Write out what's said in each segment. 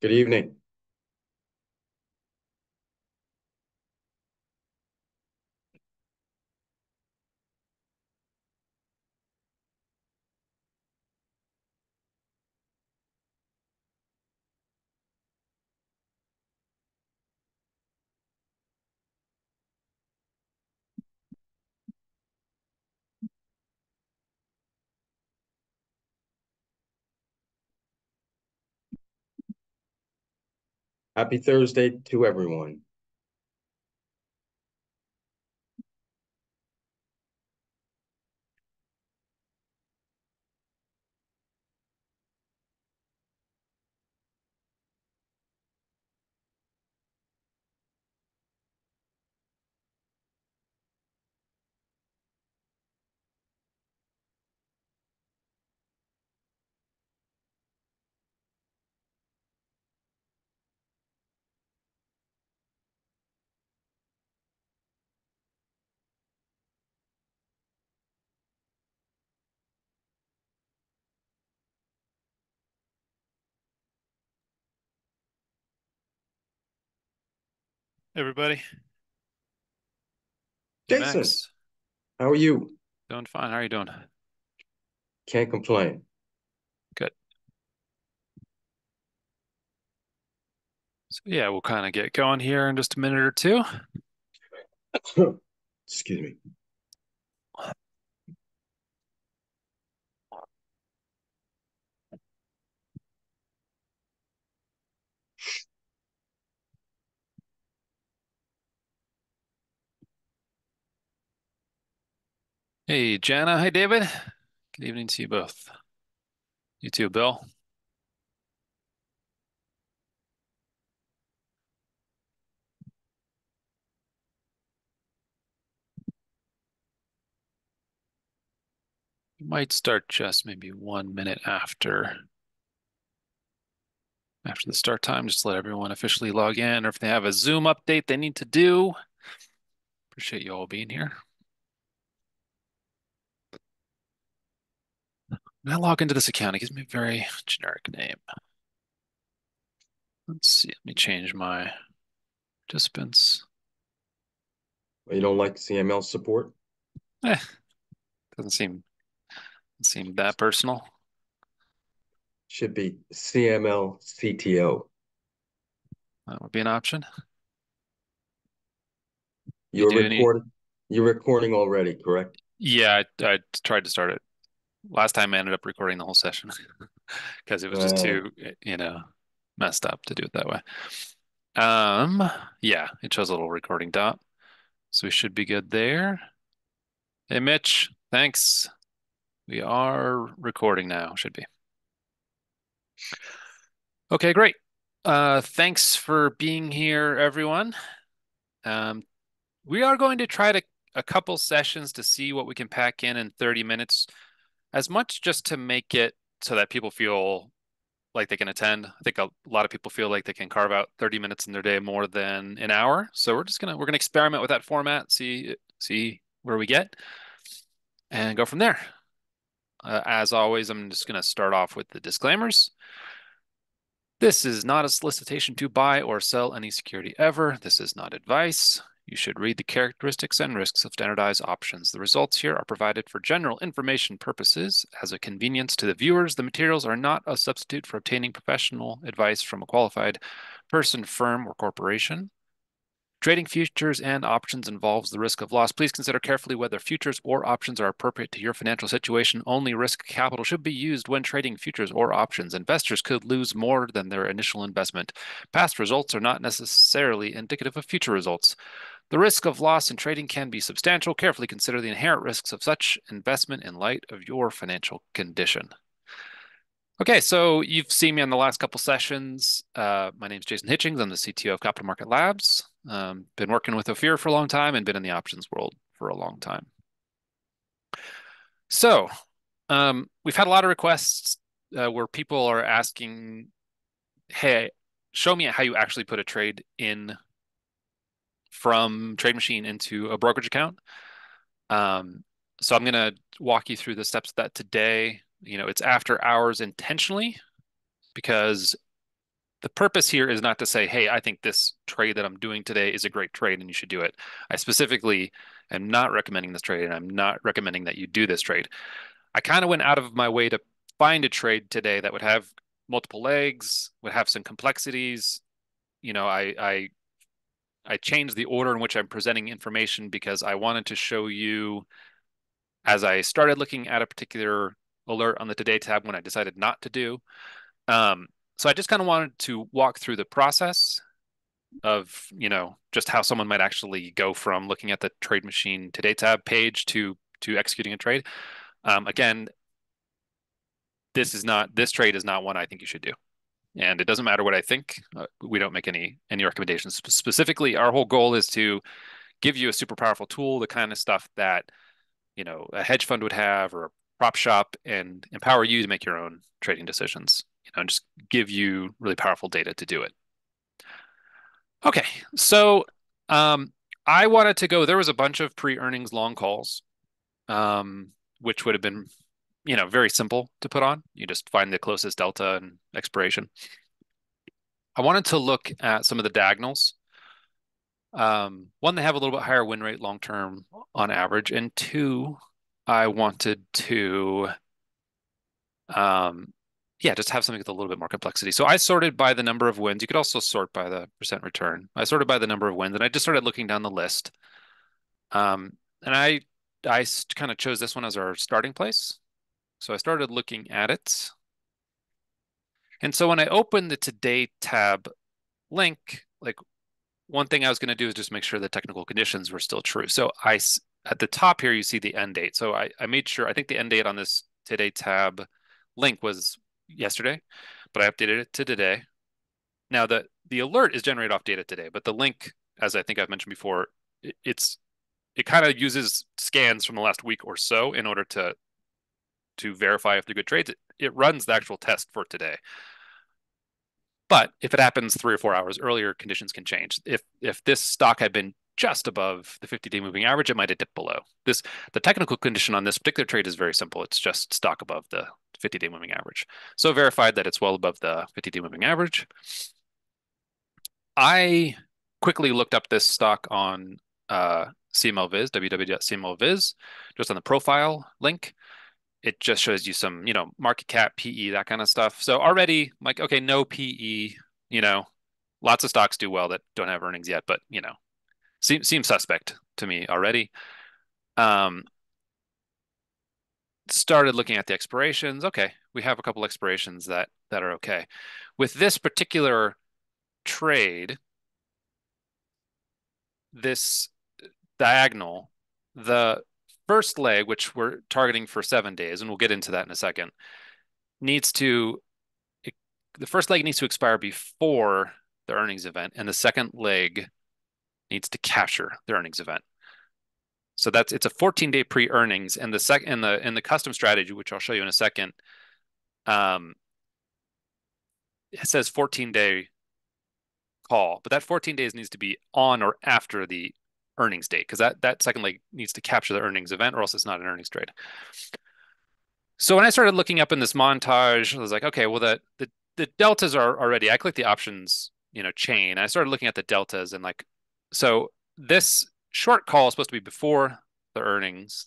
Good evening. Happy Thursday to everyone. Everybody. Hey, Jason, Max. how are you? Doing fine. How are you doing? Can't complain. Good. So yeah, we'll kind of get going here in just a minute or two. Excuse me. Hey, Jana. Hey, David. Good evening to you both. You too, Bill. We might start just maybe 1 minute after the start time, just to let everyone officially log in, or if they have a Zoom update they need to do. Appreciate you all being here. When I log into this account, it gives me a very generic name. Let's see. Let me change my participants. You don't like CML support? Eh, doesn't seem that personal. Should be CML CTO. That would be an option. You You're do any? recording. You're recording already, correct? Yeah, I tried to start it. Last time I ended up recording the whole session because it was just Uh, too, messed up to do it that way. Um, yeah, it shows a little recording dot, so we should be good there. Hey, Mitch, thanks. We are recording now, should be. Okay, great. Thanks for being here, everyone. Um, we are going to try to a couple sessions to see what we can pack in 30 minutes, as much just to make it so that people feel like they can attend. I think a lot of people feel like they can carve out 30 minutes in their day more than an hour. So we're gonna experiment with that format, see where we get, and go from there. As always, I'm just gonna start off with the disclaimers. This is not a solicitation to buy or sell any security ever. This is not advice. You should read the characteristics and risks of standardized options. The results here are provided for general information purposes. As a convenience to the viewers, the materials are not a substitute for obtaining professional advice from a qualified person, firm, or corporation. Trading futures and options involves the risk of loss. Please consider carefully whether futures or options are appropriate to your financial situation. Only risk capital should be used when trading futures or options. Investors could lose more than their initial investment. Past results are not necessarily indicative of future results. The risk of loss in trading can be substantial. Carefully consider the inherent risks of such investment in light of your financial condition. Okay, so you've seen me on the last couple sessions. My name is Jason Hitchings. I'm the CTO of Capital Market Labs. Been working with Ophir for a long time and been in the options world for a long time. So we've had a lot of requests where people are asking, "Hey, show me how you actually put a trade in from TradeMachine into a brokerage account." Um, so I'm going to walk you through the steps of that today. It's after hours intentionally because the purpose here is not to say, hey, I think this trade that I'm doing today is a great trade and you should do it. I specifically am not recommending this trade and I'm not recommending that you do this trade. I kind of went out of my way to find a trade today that would have multiple legs, would have some complexities. You know, I changed the order in which I'm presenting information because I wanted to show you as I started looking at a particular alert on the Today tab when I decided not to do. Um, so I just kind of wanted to walk through the process of, just how someone might actually go from looking at the TradeMachine Today tab page to executing a trade. Again, this trade is not one I think you should do. And it doesn't matter what I think. We don't make any recommendations. Specifically, our whole goal is to give you a super powerful tool, the kind of stuff that, a hedge fund would have or a prop shop, and empower you to make your own trading decisions, and just give you really powerful data to do it. Okay, so I wanted to go, there was a bunch of pre-earnings long calls, which would have been, very simple to put on. You just find the closest delta and expiration. I wanted to look at some of the diagonals. One, they have a little bit higher win rate long term on average, and two, I wanted to, yeah, just have something with a little bit more complexity. So I sorted by the number of wins. You could also sort by the percent return. I sorted by the number of wins, and I just started looking down the list. And I kind of chose this one as our starting place. So I started looking at it. And so when I opened the Today tab link, like one thing I was going to do is just make sure the technical conditions were still true. So at the top here, you see the end date. So I made sure, I think the end date on this Today tab link was yesterday, but I updated it to today. Now the alert is generated off data today, but the link, as I think I've mentioned before, it kind of uses scans from the last week or so in order to verify if they're good trades. It runs the actual test for today. But if it happens 3 or 4 hours earlier, conditions can change. If this stock had been just above the 50-day moving average, it might have dipped below. The technical condition on this particular trade is very simple. It's just stock above the 50-day moving average. So verified that it's well above the 50-day moving average. I quickly looked up this stock on CMLViz, www.cmlviz, just on the profile link. It just shows you some, market cap, PE, that kind of stuff. So already, I'm like, okay, no PE, lots of stocks do well that don't have earnings yet, but, seems suspect to me already. Started looking at the expirations. Okay, we have a couple expirations that are okay. With this particular trade, this diagonal, the first leg, which we're targeting for 7 days, and we'll get into that in a second, the first leg needs to expire before the earnings event, and the second leg needs to capture the earnings event. So it's a 14-day pre-earnings, and in the custom strategy, which I'll show you in a second, it says 14-day call, but that 14 days needs to be on or after the earnings date, because that second leg needs to capture the earnings event, or else it's not an earnings trade. So when I started looking up in this montage, I was like, okay, well the deltas are already. I clicked the options, chain. I started looking at the deltas and so this short call is supposed to be before the earnings,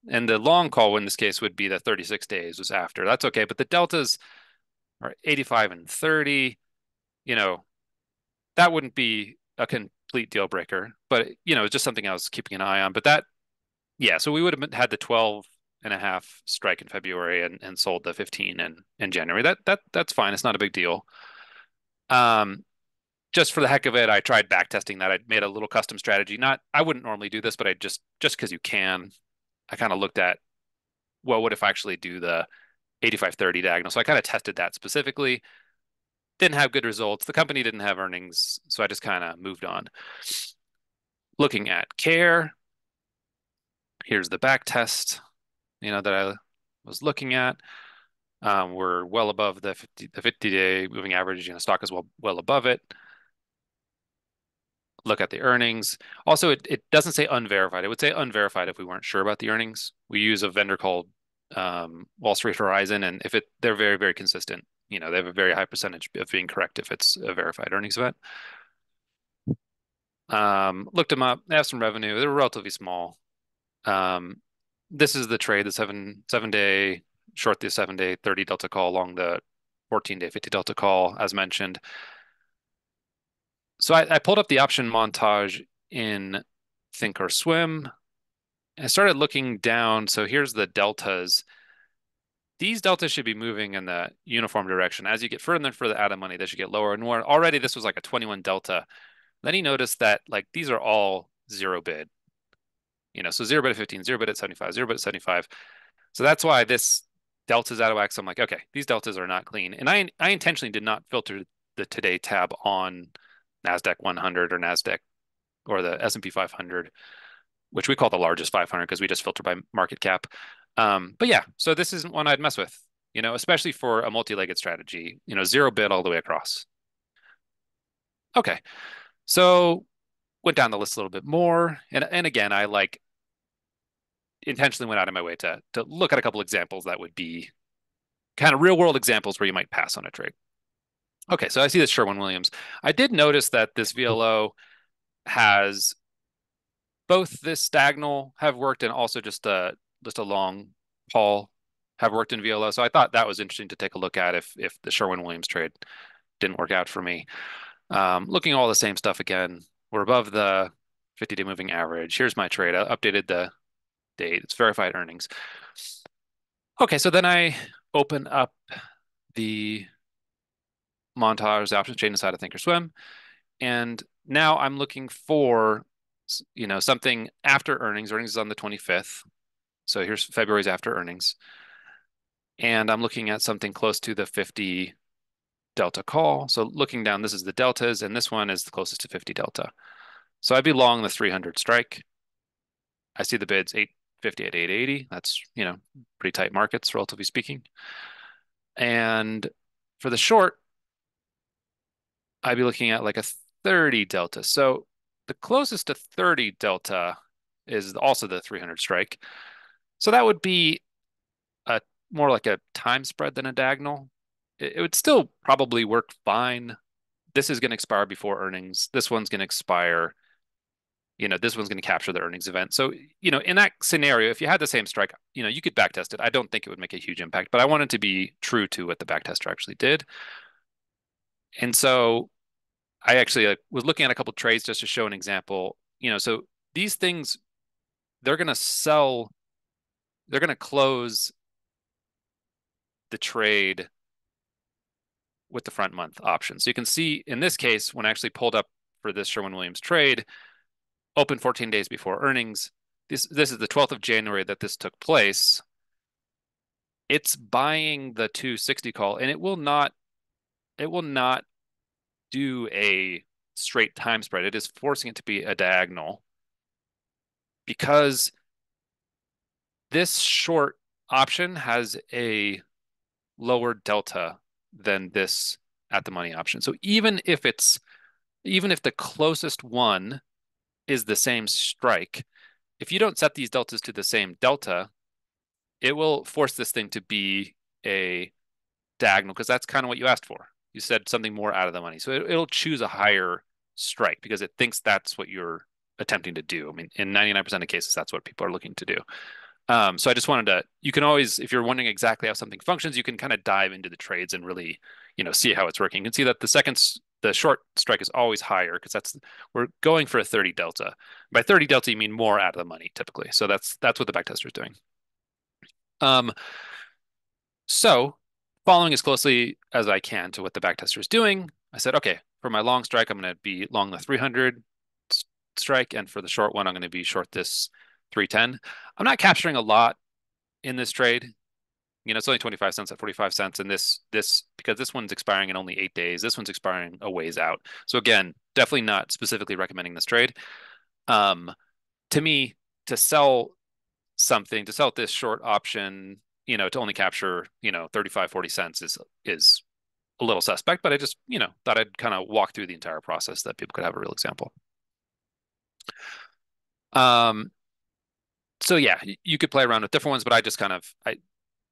and the long call in this case would be the 36 days was after. That's okay, but the deltas are 85 and 30. That wouldn't be a complete deal breaker, but it's just something I was keeping an eye on. But yeah, so we would have had the 12.5 strike in February and sold the 15 in January. That's fine. It's not a big deal. Just for the heck of it, I tried back testing that. I made a little custom strategy. I wouldn't normally do this, but I just because you can, I kind of looked at, well, what if I actually do the 85-30 diagonal? So I kind of tested that specifically. Didn't have good results. The company didn't have earnings, so I just kind of moved on. Looking at Care, here's the back test, that I was looking at. We're well above the 50-day moving average. Stock is well above it. Look at the earnings. Also, it doesn't say unverified. It would say unverified if we weren't sure about the earnings. We use a vendor called Wall Street Horizon, and they're very, very consistent. they have a very high percentage of being correct if it's a verified earnings event. Looked them up. They have some revenue. They're relatively small. Um, this is the trade, the seven day short, the 7 day 30 delta call, long the 14-day 50 delta call, as mentioned. So I pulled up the option montage in Thinkorswim and I started looking down. So here's the deltas. These deltas should be moving in the uniform direction. As you get further and further out of money, they should get lower and more. Already this was like a 21 delta. Then he noticed that like these are all zero bid. So zero bid at 15, zero bid at 75, zero bid at 75. So that's why this delta's out of whack. So I'm like, okay, these deltas are not clean. And I intentionally did not filter the today tab on NASDAQ 100 or NASDAQ or the S&P 500, which we call the largest 500 because we just filter by market cap. But yeah, so this isn't one I'd mess with, especially for a multi-legged strategy, zero bid all the way across. Okay, so went down the list a little bit more. And again, I like intentionally went out of my way to look at a couple examples that would be kind of real world examples where you might pass on a trade. Okay, so I see this Sherwin-Williams. I did notice that this VLO has both this diagonal have worked and also just a long haul have worked in VLO. So I thought that was interesting to take a look at if the Sherwin-Williams trade didn't work out for me. Looking at all the same stuff again, we're above the 50-day moving average. Here's my trade. I updated the date. It's verified earnings. Okay, so then I open up the montage, the options chain inside of Thinkorswim, and now I'm looking for something after earnings. Earnings is on the 25th. So here's February's after earnings. And I'm looking at something close to the 50 delta call. So looking down, this is the deltas, and this one is the closest to 50 delta. So I'd be long the 300 strike. I see the bids 850 at 880. That's, pretty tight markets, relatively speaking. And for the short, I'd be looking at like a 30 delta. So the closest to 30 delta is also the 300 strike. So that would be a more like a time spread than a diagonal. It would still probably work fine. This is going to expire before earnings. This one's going to expire. This one's going to capture the earnings event. So, in that scenario, if you had the same strike, you could backtest it. I don't think it would make a huge impact, but I wanted to be true to what the backtester actually did. And so I actually was looking at a couple trades just to show an example. So these things, they're going to sell, they're going to close the trade with the front month option. So you can see in this case, when I actually pulled up for this Sherwin-Williams trade, open 14 days before earnings. This is the 12th of January that this took place. It's buying the 260 call, and it will not do a straight time spread. It is forcing it to be a diagonal because this short option has a lower delta than this at the money option. So even if the closest one is the same strike, if you don't set these deltas to the same delta, it will force this thing to be a diagonal because that's kind of what you asked for. You said something more out of the money. So it'll choose a higher strike because it thinks that's what you're attempting to do. I mean, in 99% of cases, that's what people are looking to do. So I just wanted you can always, if you're wondering exactly how something functions, you can kind of dive into the trades and really, see how it's working. You can see that the short strike is always higher because we're going for a 30 delta. By 30 delta, you mean more out of the money typically. So that's what the backtester is doing. So following as closely as I can to what the backtester is doing, I said, okay, for my long strike, I'm going to be long the 300 strike, and for the short one, I'm going to be short this 310. I'm not capturing a lot in this trade. It's only 25 cents at 45 cents, and this because this one's expiring in only 8 days. This one's expiring a ways out. So again, definitely not specifically recommending this trade. To me, to sell to sell this short option, to only capture, 35, 40 cents is a little suspect, but I just, thought I'd kind of walk through the entire process that people could have a real example. So yeah, you could play around with different ones, but I just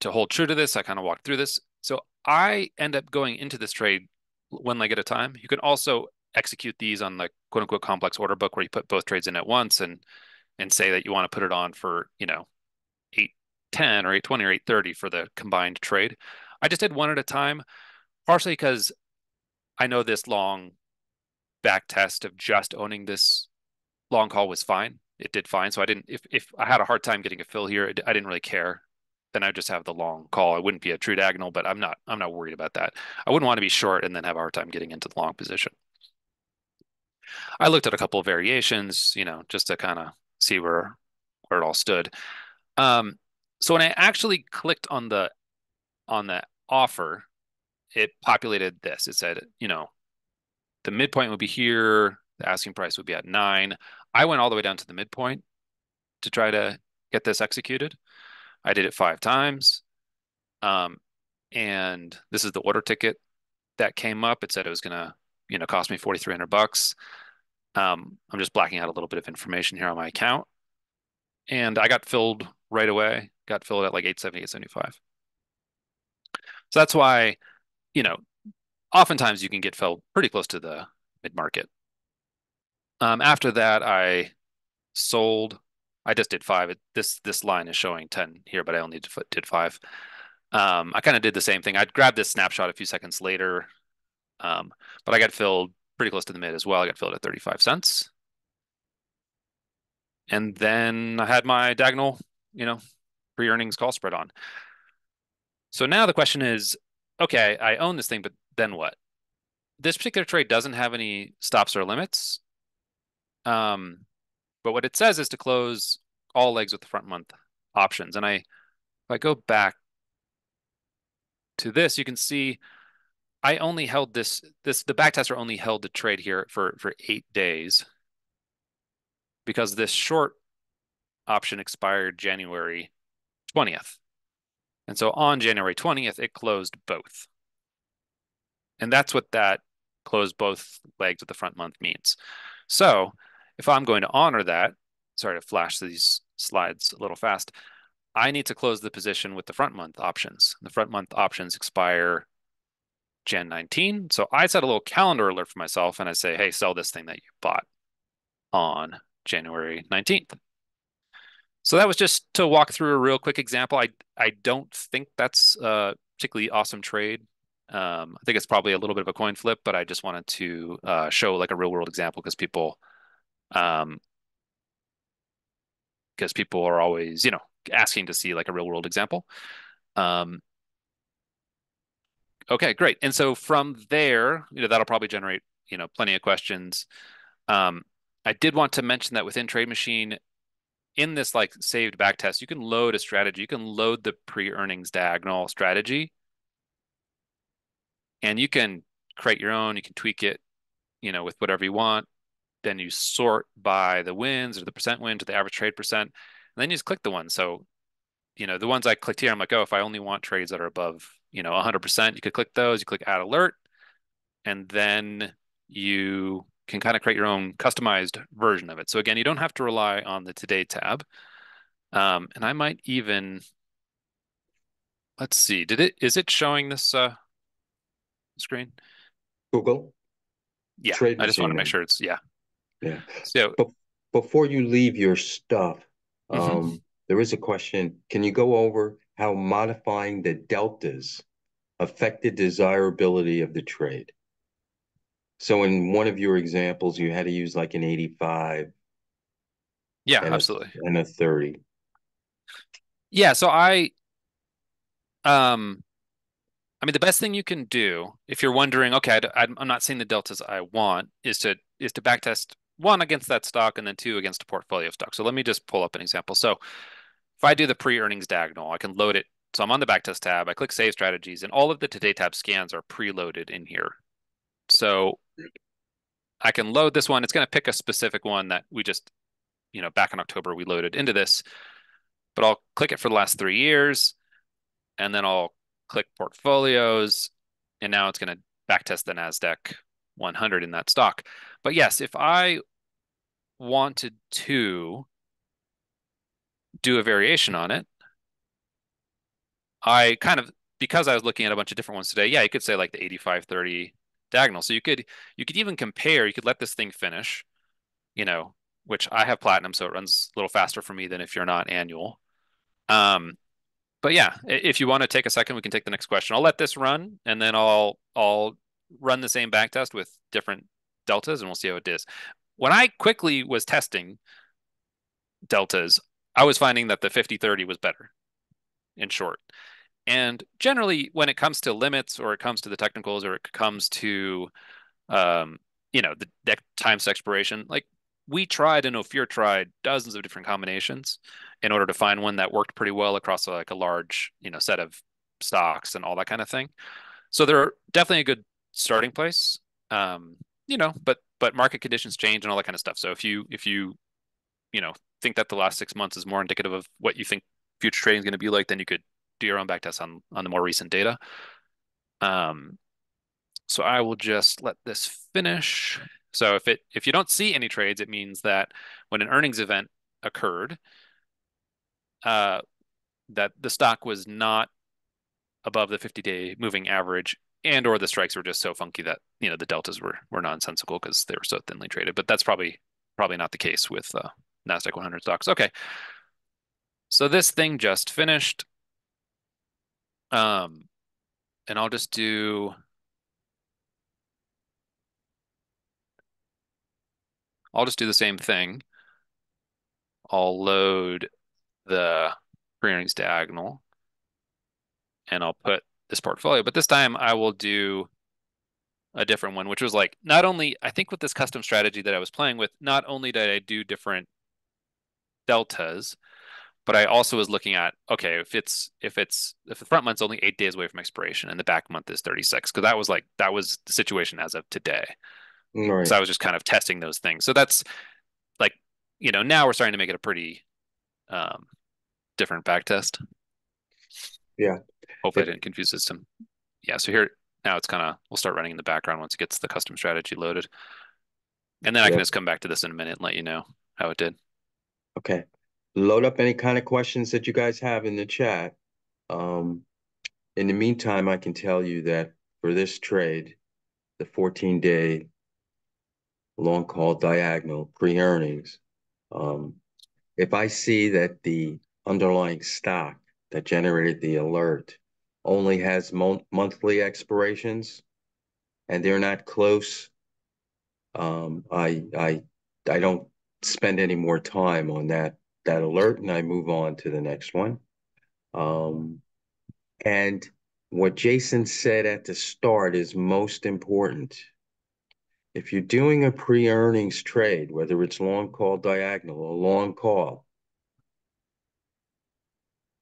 to hold true to this, I kind of walked through this. So I end up going into this trade one leg at a time. You can also execute these on the quote unquote complex order book where you put both trades in at once and say that you want to put it on for, 8:10 or 8:20 or 8:30 for the combined trade. I just did one at a time, partially because I know this long back test of just owning this long call was fine. It did fine. So I didn't, if I had a hard time getting a fill here, I didn't really care. Then I'd just have the long call. It wouldn't be a true diagonal, but I'm not worried about that. I wouldn't want to be short and then have a hard time getting into the long position. I looked at a couple of variations, just to kind of see where it all stood. Um, so when I actually clicked on the offer, it populated this. It said, the midpoint would be here, the asking price would be at 9. I went all the way down to the midpoint to try to get this executed. I did it 5 times. Um, and this is the order ticket that came up. It said it was gonna, cost me 4,300 bucks. I'm just blacking out a little bit of information here on my account. And I got filled right away, got filled at like 870, 875. So that's why, you know, oftentimes you can get filled pretty close to the mid market. After that, I sold. I just did five. This line is showing 10 here, but I only did five. I kind of did the same thing. I'd grabbed this snapshot a few seconds later, um, but I got filled pretty close to the mid as well. I got filled at 35 cents. And then I had my diagonal, you know, pre-earnings call spread on. So now the question is, okay, I own this thing, but then what? This particular trade doesn't have any stops or limits. Um, but what it says is to close all legs with the front month options. And if I go back to this, you can see I only held the backtester only held the trade here for 8 days because this short option expired January 20th. And so on January 20th, it closed both. And that's what that close both legs with the front month means. So if I'm going to honor that, sorry to flash these slides a little fast, I need to close the position with the front month options. The front month options expire Jan 19. So I set a little calendar alert for myself and I say, hey, sell this thing that you bought on January 19th. So that was just to walk through a real quick example. I don't think that's a particularly awesome trade. I think it's probably a little bit of a coin flip, but I just wanted to show like a real world example um, because people are always, asking to see like a real world example. Um, okay, great. And so from there, that'll probably generate, plenty of questions. Um, I did want to mention that within TradeMachine, in this like saved backtest, you can load a strategy. You can load the pre-earnings diagonal strategy, and you can create your own. You can tweak it, with whatever you want. Then you sort by the wins or the percent win to the average trade percent, and then you just click the one. So, the ones I clicked here, I'm like, oh, if I only want trades that are above, 100%, you could click those. You click add alert, and then you can kind of create your own customized version of it. So again, you don't have to rely on the Today tab. And I might even, let's see, is it showing this screen? Google Yeah, Trade I just want to Machine make then. sure it's, yeah. Yeah. So, But before you leave your stuff, mhm. there is a question. Can you go over how modifying the deltas affected desirability of the trade? So in one of your examples, you had to use like an 85 Yeah, and a absolutely. 30. Yeah, so um, I mean, the best thing you can do if you're wondering, okay, I'm not seeing the deltas I want, is to backtest one against that stock and then two against a portfolio stock. So let me just pull up an example. So if I do the pre-earnings diagonal, I can load it. So I'm on the backtest tab. I click Save Strategies, and all of the Today tab scans are preloaded in here. So I can load this one. It's going to pick a specific one that we just, back in October we loaded into this. But I'll click it for the last 3 years, and then I'll click portfolios, and now it's going to backtest the NASDAQ 100 in that stock. But yes, if I wanted to do a variation on it, I kind of because I was looking at a bunch of different ones today, yeah, you could say like the 85/30 diagonal. So you could even compare, you could let this thing finish, you know, which I have platinum, so it runs a little faster for me than if you're not annual. Um, but yeah, if you want to take a second, we can take the next question. I'll let this run and then I'll run the same back test with different deltas and we'll see how it is. When I quickly was testing deltas, I was finding that the 50/30 was better in short. And generally, when it comes to limits or it comes to the technicals or it comes to um, the times to expiration, like we tried and Ophir tried dozens of different combinations in order to find one that worked pretty well across like a large, set of stocks and all that kind of thing. So they're definitely a good starting place. But market conditions change and all that kind of stuff. So if you you know think that the last 6 months is more indicative of what you think future trading is going to be like, then you could do your own back test on the more recent data. Um, so I will just let this finish. So if you don't see any trades, it means that when an earnings event occurred, uh, that the stock was not above the 50-day moving average, and or the strikes were just so funky that the deltas were nonsensical because they were so thinly traded. But that's probably not the case with Nasdaq 100 stocks. Okay, so this thing just finished, um, and I'll just do the same thing. I'll load the pre-earnings diagonal and I'll put this portfolio, but this time I will do a different one, which was like not only I think with this custom strategy that I was playing with, not only did I do different deltas, but I also was looking at, okay, if the front month's only 8 days away from expiration and the back month is 36, because that was the situation as of today. So Right. I was just kind of testing those things. So that's like, now we're starting to make it a pretty um, different back test. Yeah. Hopefully I If didn't confuse the system. Yeah, so here now it's kind of we'll start running in the background once it gets the custom strategy loaded. And then I can yeah. just come back to this in a minute and let you know how it did. Okay. Load up any kind of questions that you guys have in the chat. Um, in the meantime, I can tell you that for this trade, the 14-day long call diagonal pre-earnings, um, if I see that the underlying stock that generated the alert only has monthly expirations and they're not close, I don't spend any more time on that alert and I move on to the next one. Um, and what Jason said at the start is most important. If you're doing a pre-earnings trade, whether it's long call diagonal or long call,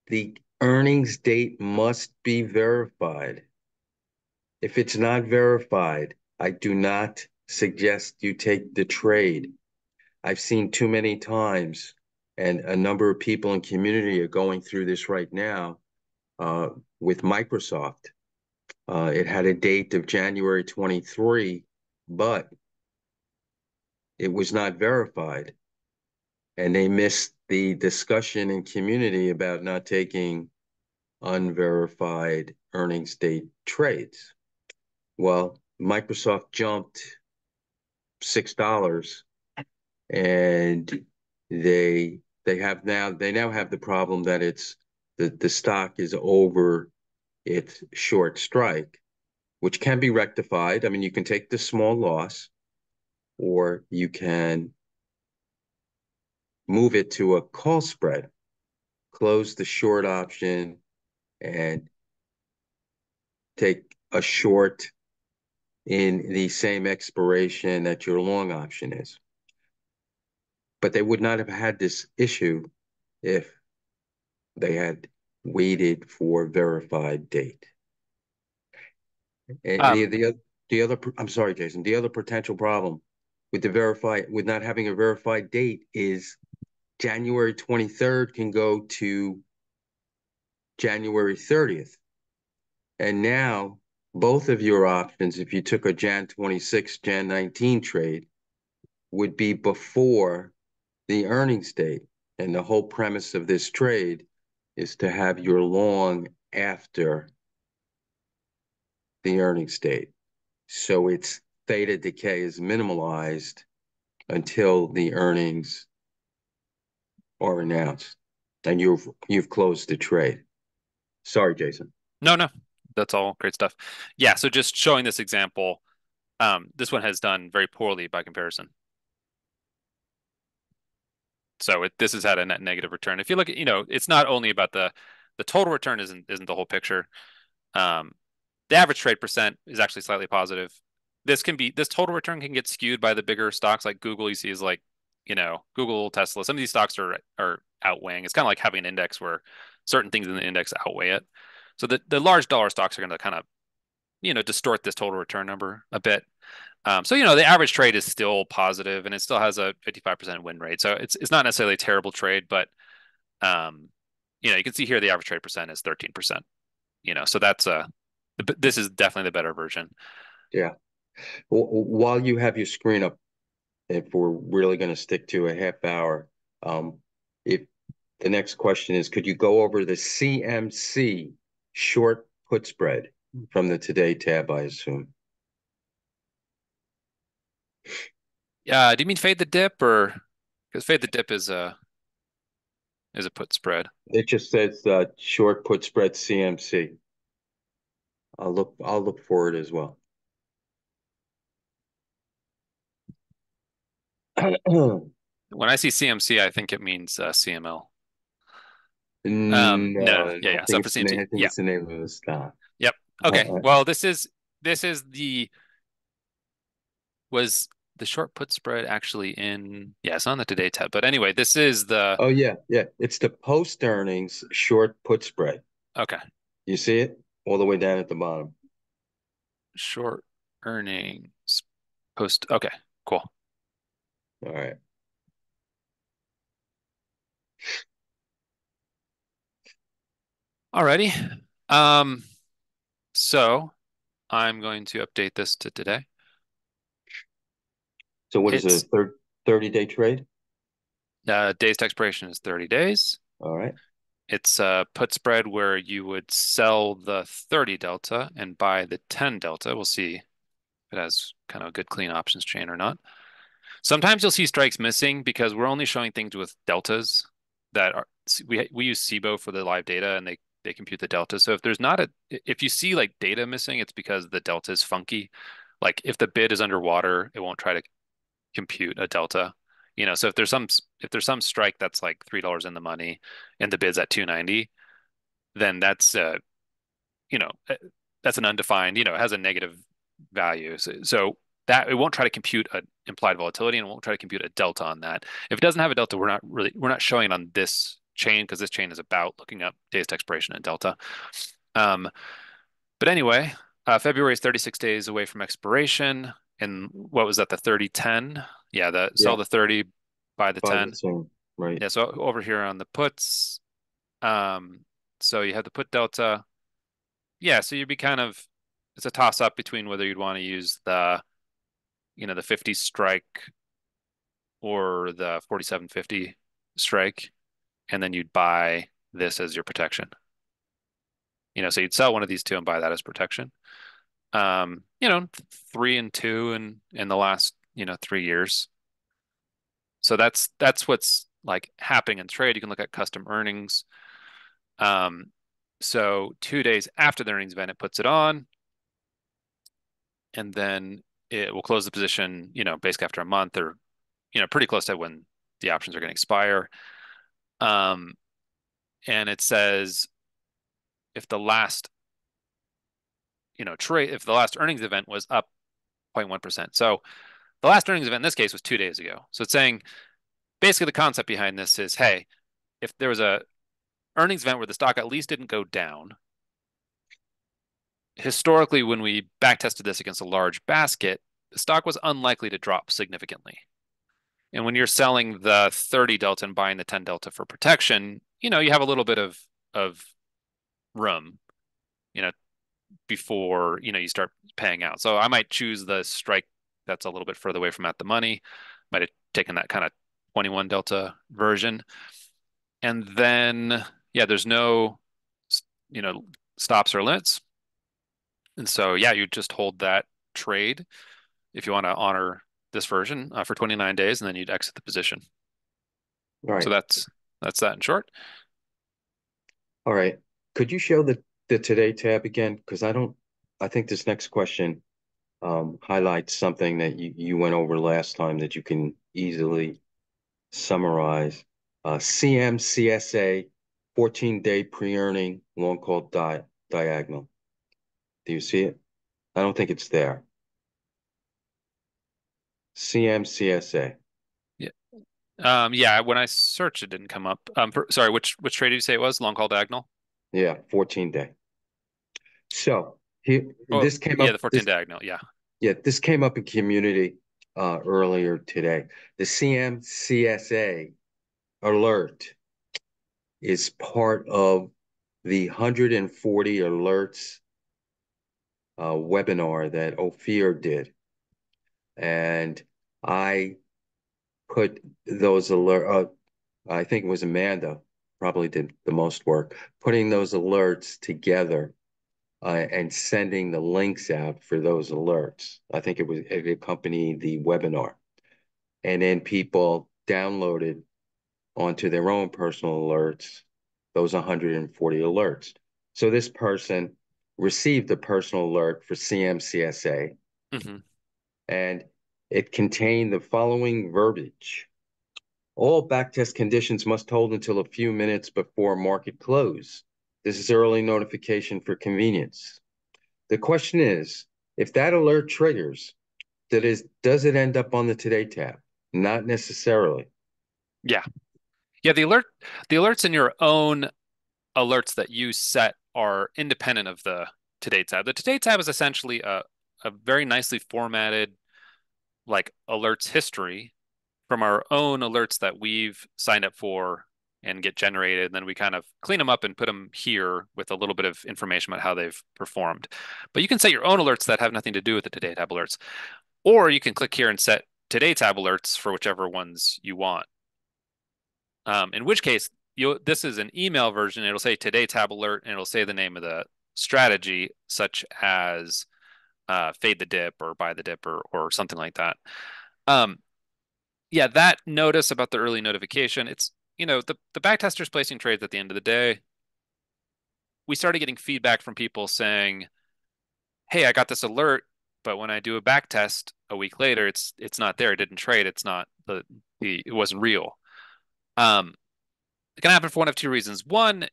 the earnings date must be verified. If it's not verified, I do not suggest you take the trade. I've seen too many times, and a number of people in community are going through this right now uh, with Microsoft. It had a date of January 23, but it was not verified. And they missed the discussion in community about not taking unverified earnings date trades. Well, Microsoft jumped $6 and they now have the problem that the stock is over its short strike, which can be rectified. I mean, you can take the small loss or you can move it to a call spread, close the short option and take a short in the same expiration that your long option is. But they would not have had this issue if they had waited for verified date. And Um, the other I'm sorry, Jason, the other potential problem with not having a verified date is January 23rd can go to January 30th. And now both of your options, if you took a Jan 26, Jan 19 trade, would be before the earnings date. And the whole premise of this trade is to have your long after the earnings date. So its theta decay is minimalized until the earnings are announced and you've closed the trade. Sorry, Jason. No, no, that's all great stuff. Yeah, so just showing this example, this one has done very poorly by comparison. So this has had a net negative return. If you look at, it's not only about the total return isn't the whole picture. Um, the average trade percent is actually slightly positive. This total return can get skewed by the bigger stocks like Google. You see is like, Google, Tesla. Some of these stocks are outweighing. It's kind of like having an index where certain things in the index outweigh it. So the large dollar stocks are going to kind of, distort this total return number a bit. So the average trade is still positive and it still has a 55% win rate. So it's not necessarily a terrible trade, but um, you can see here the average trade percent is 13%. So this is definitely the better version. Yeah. While you have your screen up, if we're really going to stick to a half hour, um, if the next question is, could you go over the CMC short put spread from the Today tab, I assume? Do you mean fade the dip or because fade the dip is a put spread? It just says short put spread CMC. I'll look for it as well. When I see CMC, I think it means CML. No, no, No, yeah, yeah. So for CMC, I think yeah, it's the name of the stock. yep. Okay. Well, this is the was the short put spread actually in yeah, it's on the Today tab. But anyway, this is the Oh yeah, yeah. It's the post earnings short put spread. okay. You see it all the way down at the bottom. Short earnings post. Okay, cool. All right. Alrighty. Um, so I'm going to update this to today. So what is it? A It's 30-day trade? days to expiration is 30 days. All right. It's a put spread where you would sell the 30 delta and buy the 10 delta. We'll see if it has kind of a good clean options chain or not. Sometimes you'll see strikes missing because we're only showing things with deltas that are we use SIBO for the live data and they compute the delta. So if you see like data missing, it's because the delta is funky. Like if the bid is underwater, it won't try to compute a delta. So if there's some strike that's like $3 in the money and the bid's at 290, then you know, uh, that's an undefined, it has a negative value. So that it won't try to compute an implied volatility and it won't try to compute a delta on that. If it doesn't have a delta, we're not showing it on this chain because this chain is about looking up days to expiration and delta. Um, but anyway, February is 36 days away from expiration. And what was that, the 30-10? Yeah, sell Yeah. the 30, buy the By the 10. same. Right. Yeah, so over here on the puts, um, so you have the put delta. Yeah, so you'd be it's a toss up between whether you'd want to use the 50 strike or the 47.50 strike, and then you'd buy this as your protection. So you'd sell one of these two and buy that as protection. 3 and 2 in the last, 3 years. So that's what's like happening in trade. You can look at custom earnings. So 2 days after the earnings event, it puts it on, and then it will close the position, basically after a month or, pretty close to when the options are going to expire. Um, and it says if the last, if the last earnings event was up 0.1%. So the last earnings event in this case was 2 days ago. So it's saying basically the concept behind this is, hey, if there was a earnings event where the stock at least didn't go down, historically, when we back tested this against a large basket, the stock was unlikely to drop significantly. And when you're selling the 30 delta and buying the 10 delta for protection, you have a little bit of room, you know, before, you start paying out. So I might choose the strike that's a little bit further away from at the money. Might have taken that kind of 21 delta version. And then, yeah, there's no, you know, stops or limits. And so, yeah, you just hold that trade if you want to honor this version for 29 days, and then you'd exit the position. So Right. that's that in short. All right. Could you show the Today tab again? Because I think this next question highlights something that you went over last time that you can easily summarize. CMCSA, 14-day pre-earning long call diagonal. Do you see it? I don't think it's there. CMCSA. Yeah. Yeah, when I searched, it didn't come up. Sorry, which trade did you say it was? Long call diagonal? Yeah, 14-day. So here, Oh, this came yeah, the up. 14 diagonal. Yeah. Yeah, this came up in community earlier today. The CMCSA alert is part of the 140 alerts webinar that Ophir did, and I put those alert. I think it was Amanda probably did the most work putting those alerts together and sending the links out for those alerts. I think it accompanied the webinar, and then people downloaded onto their own personal alerts those 140 alerts. So this person received a personal alert for CMCSA, Hmm. and it contained the following verbiage. All backtest conditions must hold until a few minutes before market close. This is early notification for convenience. The question is, if that alert triggers, does it end up on the Today tab? Not necessarily. Yeah. Yeah, the alerts in your own alerts that you set are independent of the Today tab. The Today tab is essentially a very nicely formatted like alerts history from our own alerts that we've signed up for and get generated. And then we kind of clean them up and put them here with a little bit of information about how they've performed. But you can set your own alerts that have nothing to do with the Today tab alerts, or you can click here and set Today tab alerts for whichever ones you want. In which case, this is an email version. It'll say Today tab alert, and it'll say the name of the strategy, such as fade the dip or buy the dip or something like that. Um, yeah, that notice about the early notification, it's, the backtester's placing trades at the end of the day. We started getting feedback from people saying, "Hey, I got this alert, but when I do a back test a week later, it's not there. It didn't trade. It's not it wasn't real." Um, it can happen for one of two reasons. One,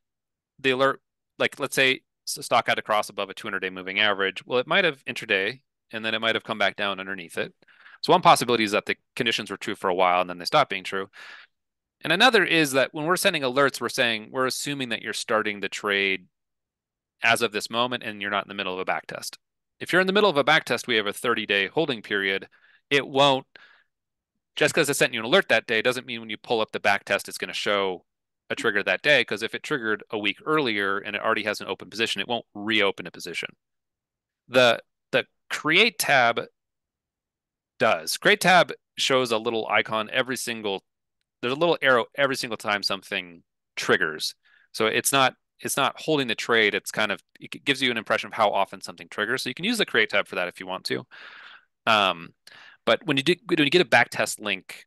the alert, like let's say the stock had to cross above a 200-day moving average. Well, it might have intraday, and then it might have come back down underneath it. So one possibility is that the conditions were true for a while and then they stopped being true. And another is that when we're sending alerts, we're assuming that you're starting the trade as of this moment and you're not in the middle of a back test. If you're in the middle of a back test, we have a 30-day holding period. It won't, just because it sent you an alert that day doesn't mean when you pull up the back test, it's going to show a trigger that day. Because if it triggered a week earlier and it already has an open position, it won't reopen a position. The the create tab does. Create tab shows a little icon there's a little arrow every single time something triggers. So it's not holding the trade. It gives you an impression of how often something triggers. So you can use the create tab for that if you want to. Um, but when you get a backtest link,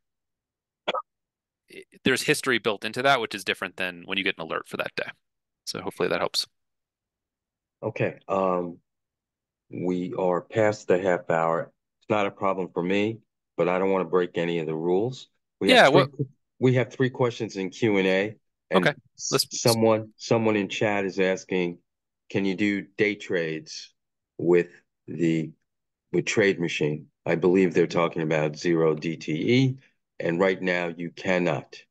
there's history built into that, which is different than when you get an alert for that day. So hopefully that helps. Okay. We are past the half hour. It's not a problem for me, but I don't want to break any of the rules. We have Yeah. three Well. we have three questions in Q&A, Okay. and Let's. someone in chat is asking, can you do day trades with the TradeMachine? I believe they're talking about zero DTE, and right now you cannot.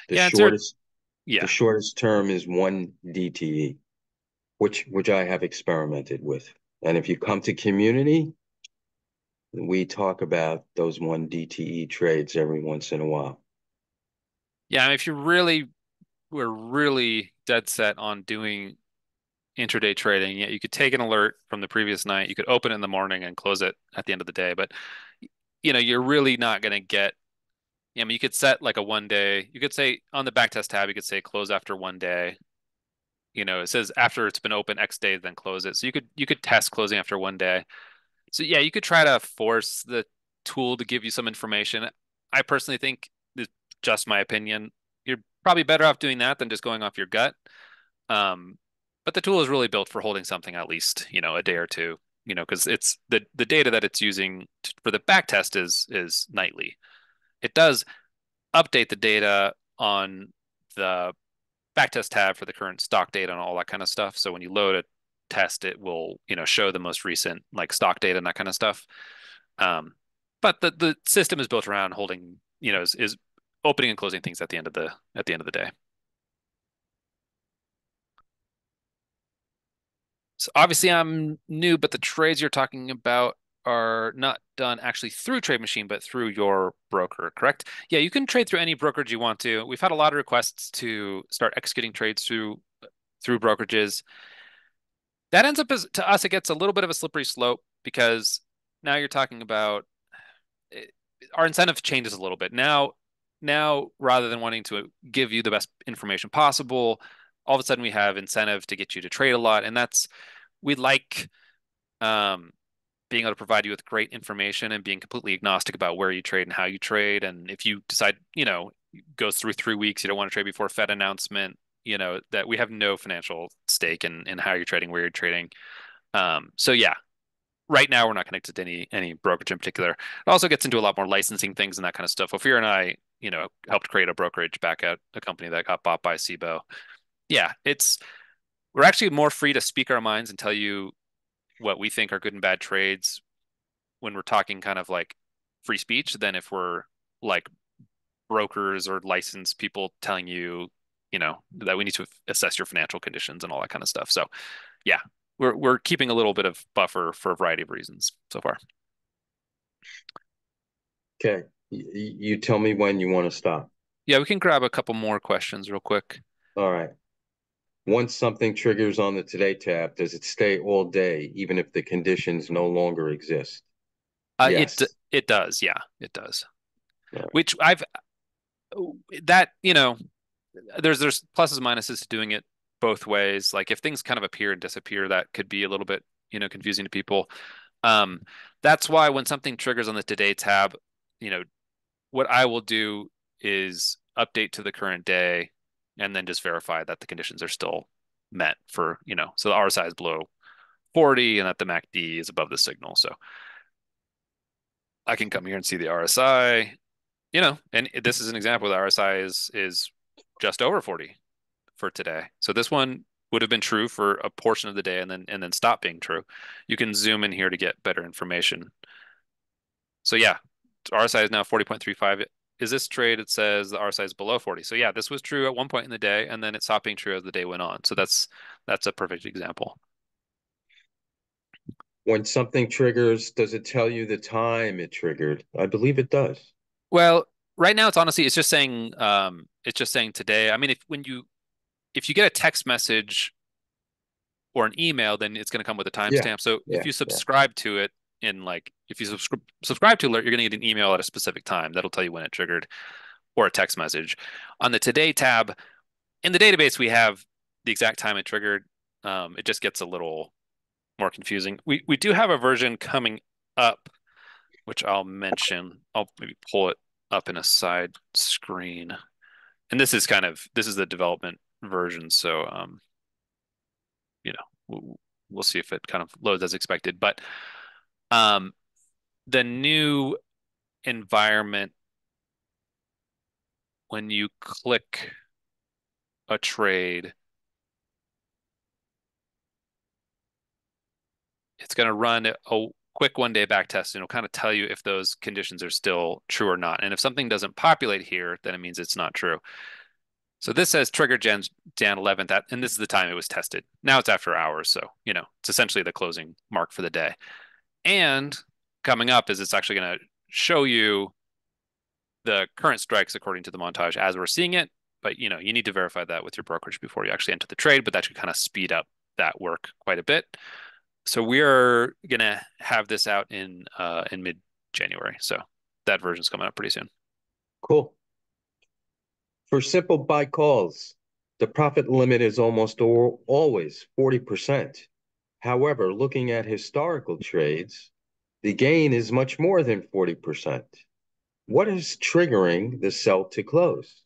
The Yeah. It's there. shortest the Yeah. shortest term is one DTE, which I have experimented with. And if you come to community, we talk about those one DTE trades every once in a while. Yeah. I mean, if you really were really dead set on doing intraday trading, yeah, you could take an alert from the previous night. You could open it in the morning and close it at the end of the day. But you're really not going to get. I mean, you could set like a 1 day. You could say on the backtest tab, you could say close after 1 day. It says after it's been open X days, then close it. So you could test closing after 1 day. So yeah, you could try to force the tool to give you some information. I personally think, it's just my opinion, you're probably better off doing that than just going off your gut. Um, but the tool is really built for holding something at least, a day or two, because it's the data that it's using for the back test is nightly. It does update the data on the backtest tab for the current stock data and all that kind of stuff. So when you load a test, it will, show the most recent like stock data and that kind of stuff. Um, but the system is built around holding, is opening and closing things at the end of the day. So obviously I'm new, but the trades you're talking about are not done actually through Trade Machine, but through your broker, correct? Yeah, you can trade through any brokerage you want to. We've had a lot of requests to start executing trades through brokerages. That ends up as to us, it gets a little bit of a slippery slope because now you're talking about it, our incentive changes a little bit. Now rather than wanting to give you the best information possible, all of a sudden we have incentive to get you to trade a lot, and we like um, being able to provide you with great information and being completely agnostic about where you trade and how you trade. And if you decide, goes through 3 weeks, you don't want to trade before Fed announcement, that we have no financial stake in how you're trading, where you're trading. So yeah, right now we're not connected to any brokerage in particular. It also gets into a lot more licensing things and that kind of stuff. Ophir and I, helped create a brokerage back at a company that got bought by SIBO. Yeah, we're actually more free to speak our minds and tell you what we think are good and bad trades when we're talking kind of like free speech than if we're like brokers or licensed people telling you, that we need to assess your financial conditions and all that kind of stuff. So yeah, we're keeping a little bit of buffer for a variety of reasons so far. Okay. You tell me when you want to stop. Yeah, we can grab a couple more questions real quick. All right. Once something triggers on the Today tab, does it stay all day, even if the conditions no longer exist? It Yes. it does, yeah, it does. All right. Which I've that there's pluses and minuses to doing it both ways. Like if things kind of appear and disappear, that could be a little bit, confusing to people. Um, that's why when something triggers on the Today tab, you know, what I will do is update to the current day and then just verify that the conditions are still met for, so the RSI is below 40 and that the MACD is above the signal. So I can come here and see the RSI, and this is an example. The RSI is just over 40 for today. So this one would have been true for a portion of the day and then stop being true. You can zoom in here to get better information. So yeah, RSI is now 40.35. Is this trade? It says the RSI is below 40. So yeah, this was true at one point in the day, and then it stopped being true as the day went on. So that's a perfect example. When something triggers, does it tell you the time it triggered? I believe it does. Well, right now it's just saying today. I mean, if you get a text message or an email, then it's going to come with a Yeah. timestamp. So if Yeah. you Yeah. subscribe to it if you subscribe to alert, you're going to get an email at a specific time that'll tell you when it triggered or a text message. On the Today tab in the database, we have the exact time it triggered. It just gets a little more confusing. We do have a version coming up, which I'll mention. I'll maybe pull it up in a side screen. And this is the development version, so you know, we'll see if it kind of loads as expected. But um, the new environment, when you click a trade, it's going to run a quick 1 day back test and it'll kind of tell you if those conditions are still true or not. And if something doesn't populate here, then it means it's not true. So this says trigger Jan 11th, and this is the time it was tested. Now it's after hours, so it's essentially the closing mark for the day. And coming up is it's actually going to show you the current strikes according to the montage as we're seeing it. But you need to verify that with your brokerage before you actually enter the trade, but that should kind of speed up that work quite a bit. So we're gonna have this out in mid-January. So that version's coming up pretty soon. Cool. For simple buy calls, The profit limit is almost always 40%. However, looking at historical trades, the gain is much more than 40%. What is triggering the sell to close?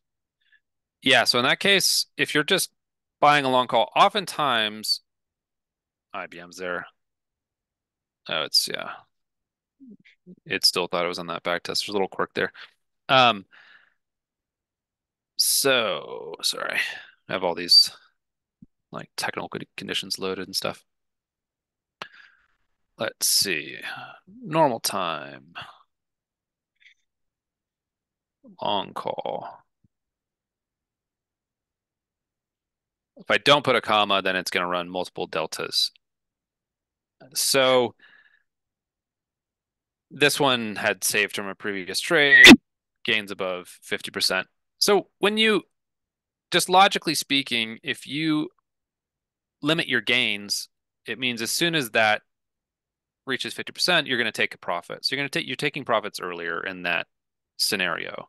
Yeah, so in that case, if you're just buying a long call, oftentimes IBM's there. Oh, it's yeah. It still thought it was on that back test. There's a little quirk there. Um, so sorry. I have all these like technical conditions loaded and stuff. Let's see. Normal time, long call. If I don't put a comma, then it's going to run multiple deltas. So this one had saved from a previous trade, gains above 50%. So when you, just logically speaking, if you limit your gains, it means as soon as that reaches 50%, you're going to take a profit. So you're taking profits earlier in that scenario.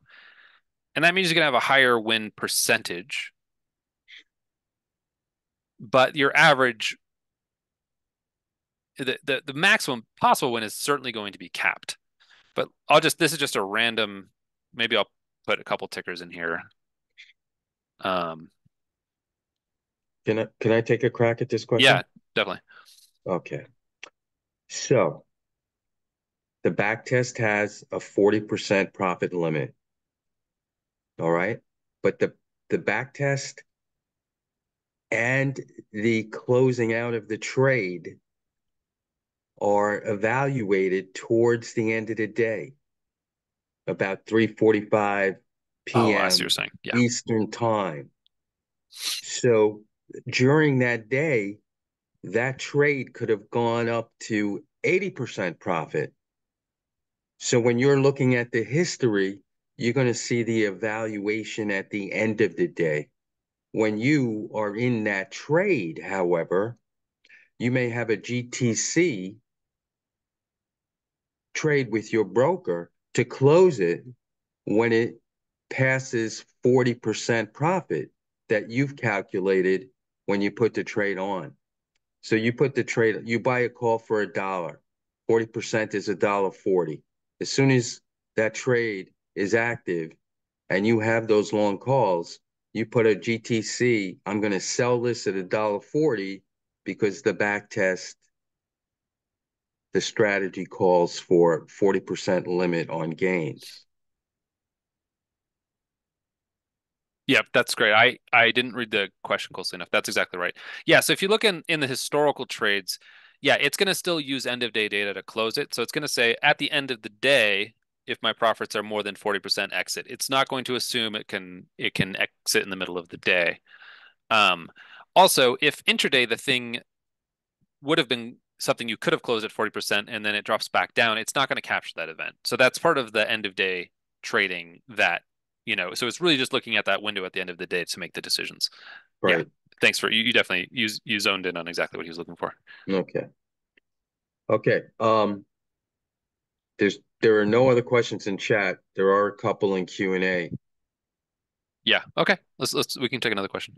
And that means you're going to have a higher win percentage, but your average, the maximum possible win is certainly going to be capped. But this is just a random, maybe I'll put a couple tickers in here. Um, Can I take a crack at this yeah, question? definitely. Okay. So the back test has a 40% profit limit. All right. But the back test and the closing out of the trade are evaluated towards the end of the day, about 3:45 Oh, I see what you're p.m. saying. Yeah. Eastern time. So during that day, that trade could have gone up to 80% profit. So when you're looking at the history, you're going to see the evaluation at the end of the day. When you are in that trade, however, you may have a GTC trade with your broker to close it when it passes 40% profit that you've calculated when you put the trade on. So you put the trade, you buy a call for $1. 40% is $1.40. As soon as that trade is active and you have those long calls, you put a GTC, I'm going to sell this at $1.40 because the back test, the strategy calls for 40% limit on gains. Yep, that's great. I didn't read the question closely enough. That's exactly right. Yeah, so if you look in the historical trades, yeah, it's going to still use end of day data to close it. So it's going to say at the end of the day, if my profits are more than 40% exit. It's not going to assume it can exit in the middle of the day. Um, Also, if intraday the thing would have been something you could have closed at 40% and then it drops back down, it's not going to capture that event. So that's part of the end of day trading so it's really just looking at that window at the end of the day to make the decisions. Yeah. Right. Thanks for you definitely you zoned in on exactly what he was looking for. Okay. Okay. There are no other questions in chat. There are a couple in Q&A. Yeah. Okay. We can take another question.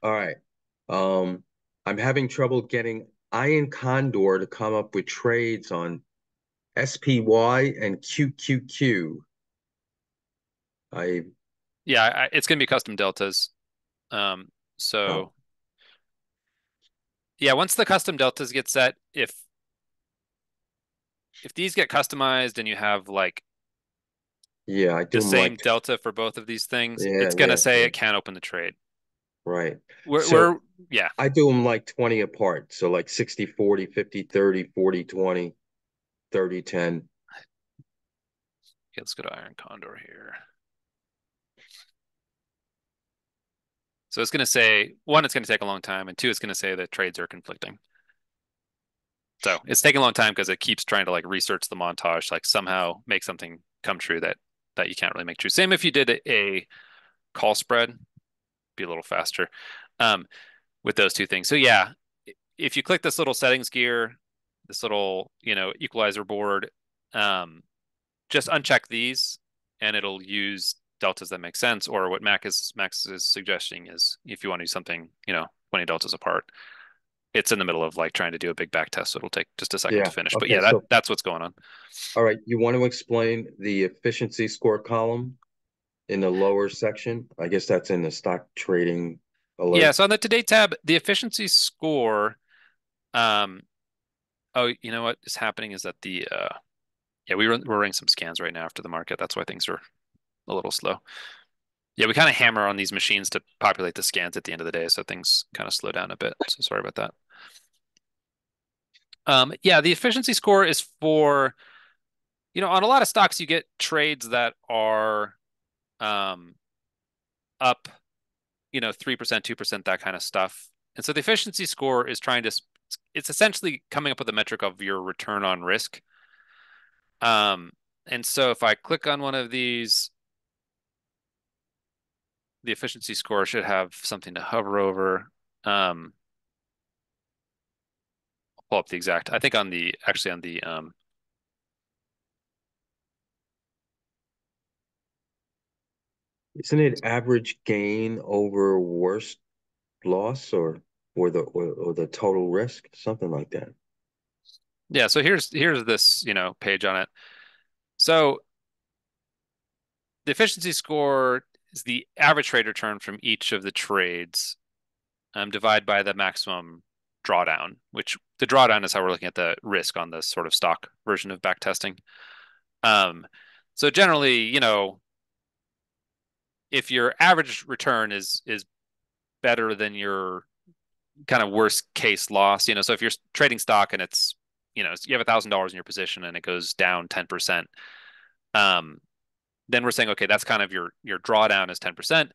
All right. Um, I'm having trouble getting Iron Condor to come up with trades on SPY and QQQ. I Yeah, it's going to be custom deltas. Um, oh so yeah, once the custom deltas get set, if these get customized and you have like yeah, I do the them same like delta for both of these things, yeah, it's going to yeah, say yeah. it can't open the trade. Right. We're, So we're yeah. I do them like 20 apart. So like 60-40, 50-30, 40-20, 30-10. Okay, let's go to Iron Condor here. So it's going to say, one, it's going to take a long time, and two, it's going to say that trades are conflicting. So it's taking a long time because it keeps trying to like research the montage, like somehow make something come true that you can't really make true. Same if you did a call spread, be a little faster with those two things. So yeah, if you click this little settings gear, this little equalizer board, um, just uncheck these, and it'll use deltas that make sense, or what Max is suggesting is if you want to do something, 20 deltas apart, it's in the middle of like trying to do a big back test, so it'll take just a second to Yeah. finish. But Okay. yeah, So, that's what's going on. all right. You want to explain the efficiency score column in the lower section? I guess that's in the stock trading Yeah, alert. so on the today tab, the efficiency score, um, oh, you know what is happening is that yeah, we're running some scans right now after the market. That's why things are a little slow. Yeah, we kind of hammer on these machines to populate the scans at the end of the day, so things kind of slow down a bit. So sorry about that. Yeah, the efficiency score is for, on a lot of stocks, you get trades that are um, up, 3%, 2%, that kind of stuff. And so the efficiency score is it's essentially coming up with a metric of your return on risk. Um, and so if I click on one of these, the efficiency score should have something to hover over. I'll pull up the exact, I think actually on the, Isn't it average gain over worst loss or the total risk? Something like that. yeah, so here's this, page on it. So the efficiency score is the average trade return from each of the trades, divided by the maximum drawdown, which the drawdown is how we're looking at the risk on this sort of stock version of backtesting. Um, so generally, if your average return is better than your kind of worst case loss, so if you're trading stock and it's, you have $1,000 in your position and it goes down 10%, um, then we're saying, okay, that's kind of your drawdown is 10%.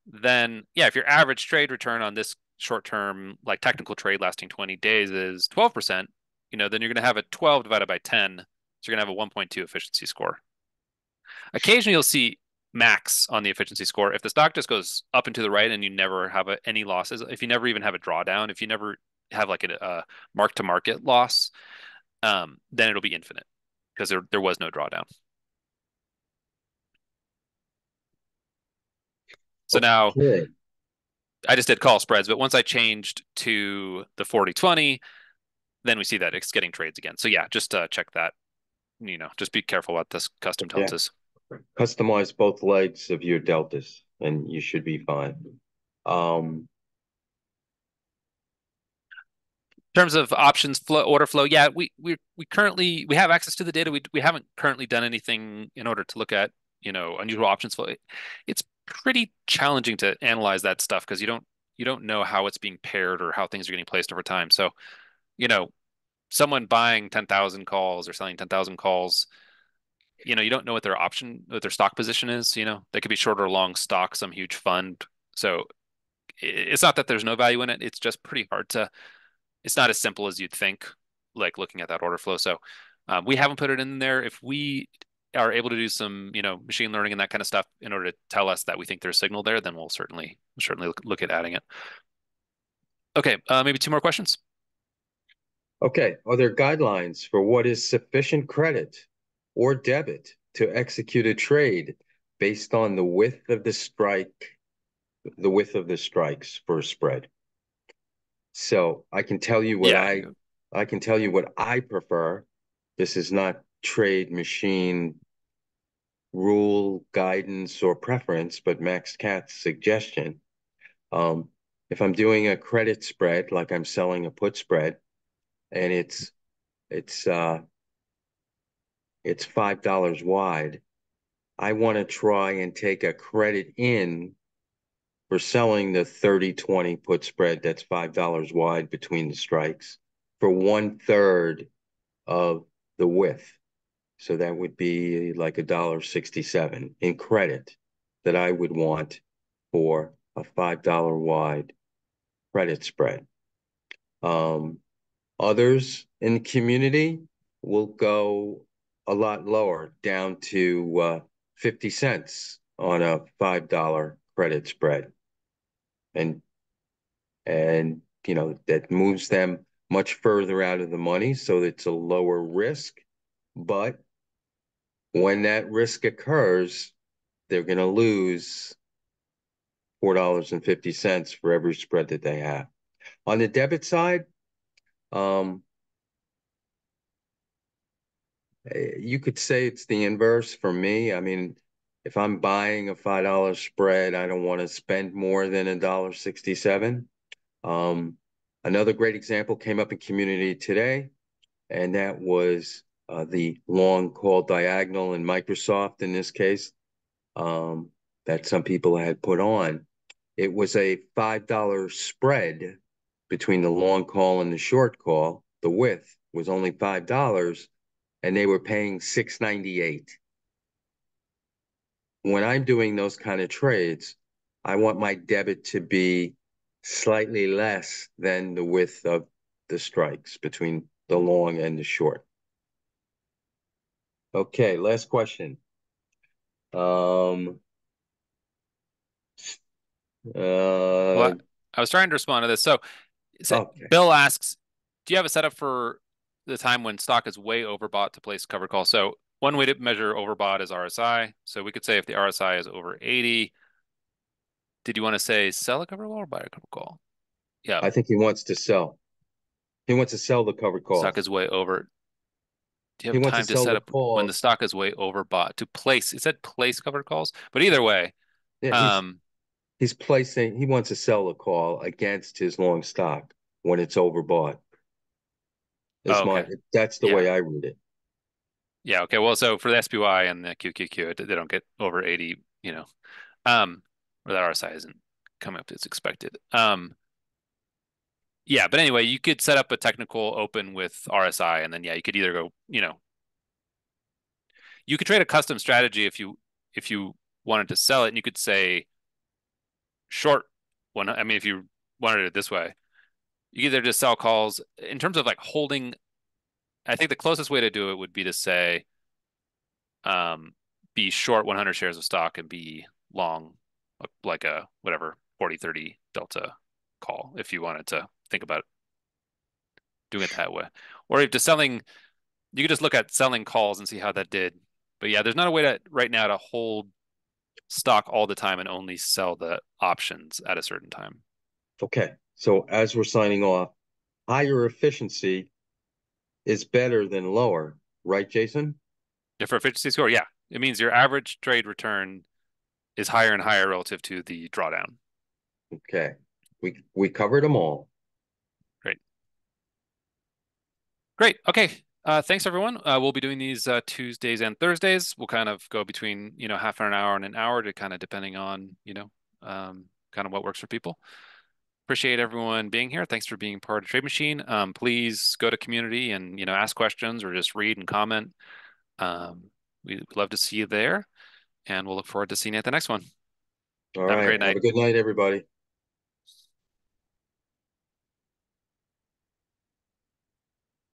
Then yeah, if your average trade return on this short term, like technical trade lasting 20 days is 12%, then you're going to have a 12 divided by 10. So you're going to have a 1.2 efficiency score. Occasionally you'll see max on the efficiency score. If the stock just goes up and to the right and you never have any losses, if you never even have a drawdown, if you never have like a mark to market loss, then it'll be infinite because there was no drawdown. So now Okay. I just did call spreads, but once I changed to the 40/20, then we see that it's getting trades again. So yeah, just check that. Just be careful about this custom Yeah. deltas. Customize both legs of your deltas, and you should be fine. Um, In terms of options flow, order flow, yeah, we currently we have access to the data. We haven't currently done anything in order to look at unusual options flow. It's pretty challenging to analyze that stuff because you don't know how it's being paired or how things are getting placed over time. So you know someone buying 10,000 calls or selling 10,000 calls, you don't know what their stock position is. They could be short or long stock, some huge fund. So it's not that there's no value in it. It's just pretty hard it's not as simple as you'd think, like looking at that order flow. So we haven't put it in there. If we are able to do some, machine learning and that kind of stuff in order to tell us that we think there's signal there, then we'll certainly look at adding it. Okay, maybe two more questions. okay. Are there guidelines for what is sufficient credit or debit to execute a trade based on the width of the strikes for a spread? So Yeah, I can tell you what I prefer. This is not trade machine rule, guidance, or preference, but Max Katz's suggestion. Um, if I'm doing a credit spread, like I'm selling a put spread, and it's uh it's $5 wide, I want to try and take a credit in for selling the 30/20 put spread that's $5 wide between the strikes for 1/3 of the width. So that would be like $1.67 in credit that I would want for a $5 wide credit spread. Um, Others in the community will go a lot lower, down to 50 cents on a $5 credit spread. And that moves them much further out of the money, so it's a lower risk. But when that risk occurs, they're going to lose $4.50 for every spread that they have. On the debit side, um, you could say it's the inverse for me. I mean, if I'm buying a $5 spread, I don't want to spend more than $1.67. Um, Another great example came up in community today, and that was the long call diagonal in Microsoft in this case, that some people had put on. It was a $5 spread between the long call and the short call. The width was only $5, and they were paying $6.98. When I'm doing those kind of trades, I want my debit to be slightly less than the width of the strikes between the long and the short. Okay, last question. Um, Well, uh, I was trying to respond to this. So, okay. Bill asks, do you have a setup for the time when stock is way overbought to place covered call? So one way to measure overbought is RSI. So we could say if the RSI is over 80, did you want to say sell a covered call or buy a covered call? Yeah, I think he wants to sell. He wants to sell the covered stock calls. is way over. Do you He have wants to time to sell set the up when the calls. stock is way overbought to place? It said place covered calls, but either way, Yeah, um, he's placing. He wants to sell the call against his long stock when it's overbought. oh, Is my okay. That's the Yeah. way I read it. Yeah. Okay. Well, so for the SPY and the QQQ, they don't get over 80, or that RSI isn't coming up as expected. Yeah, but anyway, you could set up a technical open with RSI, and then yeah, you could either go, you could trade a custom strategy if you wanted to sell it, and you could say short one. I mean, if you wanted it this way, you could either just sell calls in terms of like holding. I think the closest way to do it would be to say, be short 100 shares of stock and be long, like a whatever 40-30 delta call, if you wanted to think about doing it that way. Or if just selling, you could just look at selling calls and see how that did. But yeah, there's not a way to right now to hold stock all the time and only sell the options at a certain time. Okay. So as we're signing off, higher efficiency is better than lower, right, Jason? Yeah, for efficiency score, yeah, it means your average trade return is higher and higher relative to the drawdown. Okay. We covered them all. Great. Great. Okay. Thanks everyone. We'll be doing these Tuesdays and Thursdays. We'll kind of go between, half an hour and an hour to kind of depending on, kind of what works for people. Appreciate everyone being here. Thanks for being part of Trade Machine. Please go to community and, ask questions or just read and comment. We'd love to see you there, and we'll look forward to seeing you at the next one. All Have a right. great Have night. a good night, everybody.